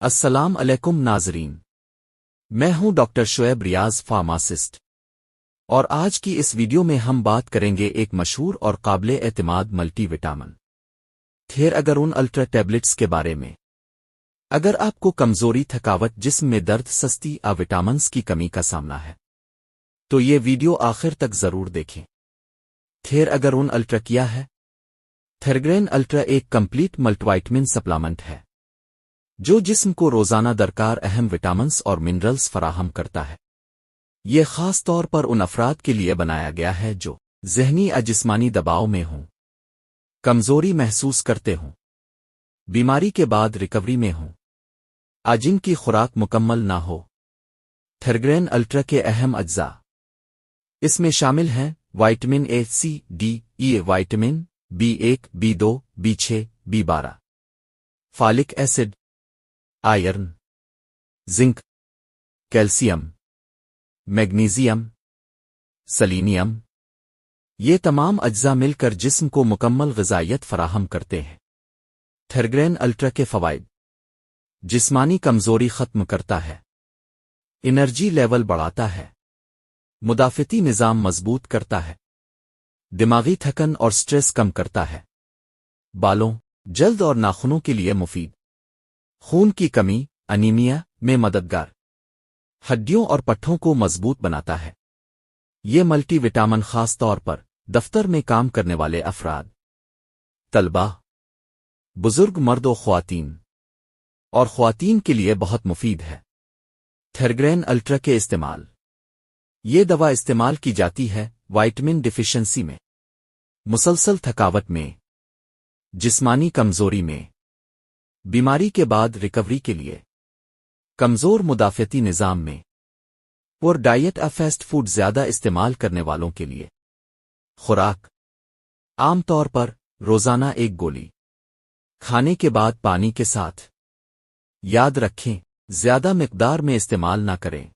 السلام علیکم ناظرین، میں ہوں ڈاکٹر شعیب ریاض فارماسسٹ، اور آج کی اس ویڈیو میں ہم بات کریں گے ایک مشہور اور قابل اعتماد ملٹی وٹامن تھیراگرون الٹرا ٹیبلٹس کے بارے میں۔ اگر آپ کو کمزوری، تھکاوٹ، جسم میں درد، سستی وٹامنز کی کمی کا سامنا ہے تو یہ ویڈیو آخر تک ضرور دیکھیں۔ تھیراگرون الٹرا کیا ہے؟ تھیراگرون الٹرا ایک کمپلیٹ ملٹی وٹامن سپلیمنٹ ہے جو جسم کو روزانہ درکار اہم وٹامنز اور منرلز فراہم کرتا ہے۔ یہ خاص طور پر ان افراد کے لیے بنایا گیا ہے جو ذہنی یا جسمانی دباؤ میں ہوں، کمزوری محسوس کرتے ہوں، بیماری کے بعد ریکوری میں ہوں، جن کی خوراک مکمل نہ ہو۔ تھیراگرون الٹرا کے اہم اجزاء اس میں شامل ہیں vitamin A, C, D, E, vitamin B1، B2، B6، B12، folic acid, iron, zinc, calcium, magnesium, selenium. یہ تمام اجزاء مل کر جسم کو مکمل غذائیت فراہم کرتے ہیں۔ تھیراگرون الٹرا کے فوائد: جسمانی کمزوری ختم کرتا ہے، انرجی لیول بڑھاتا ہے، مدافعتی نظام مضبوط کرتا ہے، دماغی تھکن اور سٹریس کم کرتا ہے، بالوں، جلد اور ناخنوں کے لیے مفید، خون کی کمی، انیمیا میں مددگار، ہڈیوں اور پٹھوں کو مضبوط بناتا ہے۔ یہ ملٹی وٹامن خاص طور پر دفتر میں کام کرنے والے افراد، طلباء، بزرگ مرد و خواتین اور خواتین کے لیے بہت مفید ہے۔ تھیراگرون الٹرا کے استعمال: یہ دوا استعمال کی جاتی ہے وائٹامن ڈیفیشنسی میں، مسلسل تھکاوٹ میں، جسمانی کمزوری میں، بیماری کے بعد ریکوری کے لیے، کمزور مدافعتی نظام میں، اور ڈائٹ فاسٹ فوڈ زیادہ استعمال کرنے والوں کے لیے۔ خوراک: عام طور پر روزانہ ایک گولی، کھانے کے بعد پانی کے ساتھ۔ یاد رکھیں، زیادہ مقدار میں استعمال نہ کریں۔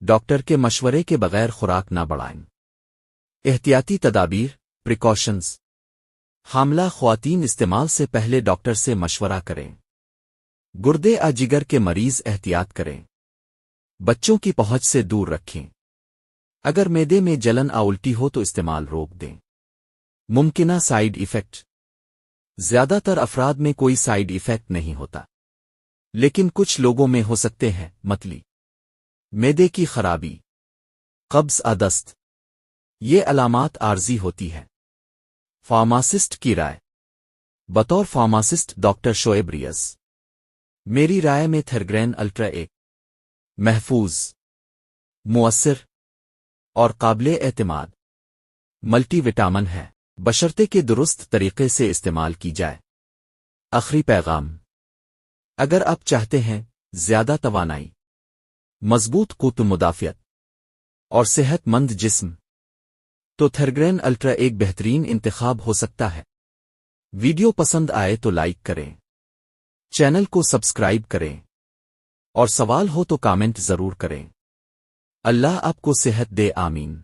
ڈاکٹر کے مشورے کے بغیر خوراک نہ بڑھائیں۔ احتیاطی تدابیر، پریکاشنز: حاملہ خواتین استعمال سے پہلے ڈاکٹر سے مشورہ کریں۔ گردے جگر کے مریض احتیاط کریں۔ بچوں کی پہنچ سے دور رکھیں۔ اگر معدے میں جلن الٹی ہو تو استعمال روک دیں۔ ممکنہ سائیڈ ایفیکٹ: زیادہ تر افراد میں کوئی سائیڈ ایفیکٹ نہیں ہوتا، لیکن کچھ لوگوں میں ہو سکتے ہیں، متلی، معدے کی خرابی، قبض، دست۔ یہ علامات عارضی ہوتی ہے۔ فارماسسٹ کی رائے: بطور فارماسسٹ ڈاکٹر شعیب ریاض، میری رائے میں تھیراگرون الٹرا ایک محفوظ، مؤثر اور قابل اعتماد ملٹی وٹامن ہے، بشرطے کے درست طریقے سے استعمال کی جائے۔ آخری پیغام: اگر آپ چاہتے ہیں زیادہ توانائی، مضبوط قوت مدافعت اور صحت مند جسم، تو تھیراگرون الٹرا ایک بہترین انتخاب ہو سکتا ہے۔ ویڈیو پسند آئے تو لائک کریں، چینل کو سبسکرائب کریں، اور سوال ہو تو کامنٹ ضرور کریں۔ اللہ آپ کو صحت دے، آمین۔